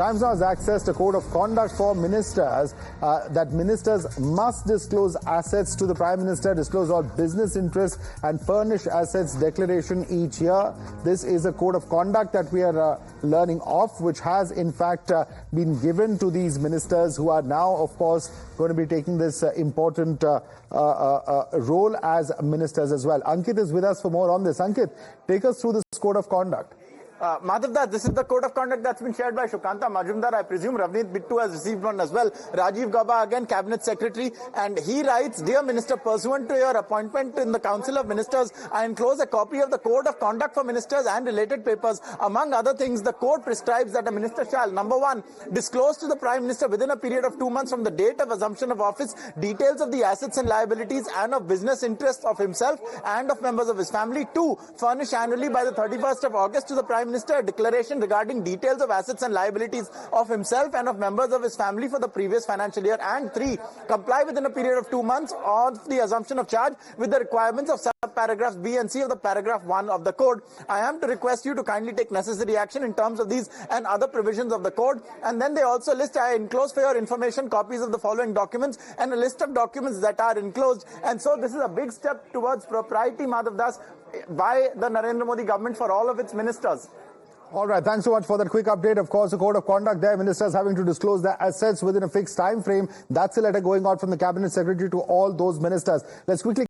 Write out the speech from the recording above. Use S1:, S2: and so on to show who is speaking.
S1: Times now has accessed a code of conduct for ministers that ministers must disclose assets to the Prime Minister, disclose all business interests and furnish assets declaration each year. This is a code of conduct that we are learning of, which has in fact been given to these ministers who are now, of course, going to be taking this important role as ministers as well. Ankit is with us for more on this. Ankit, take us through this code of conduct.
S2: Madhavdas, this is the code of conduct that's been shared by Shukanta Majumdar. I presume Ravneet Bittu has received one as well. Rajiv Gauba, again Cabinet Secretary, and he writes, "Dear Minister, pursuant to your appointment in the Council of Ministers, I enclose a copy of the Code of Conduct for Ministers and related papers. Among other things, the code prescribes that a minister shall, number one, disclose to the Prime Minister within a period of 2 months from the date of assumption of office details of the assets and liabilities and of business interests of himself and of members of his family. Two, furnish annually by the 31st of August to the Prime Minister a declaration regarding details of assets and liabilities of himself and of members of his family for the previous financial year. And three, comply within a period of 2 months of the assumption of charge with the requirements of sub-paragraphs B and C of the paragraph 1 of the code. I am to request you to kindly take necessary action in terms of these and other provisions of the code." And then they also list, I enclose for your information copies of the following documents and a list of documents that are enclosed. And so this is a big step towards propriety, Madhavdas, by the Narendra Modi government for all of its ministers.
S1: All right, thanks so much for that quick update. Of course, the code of conduct there, ministers having to disclose their assets within a fixed time frame. That's a letter going out from the Cabinet Secretary to all those ministers. Let's quickly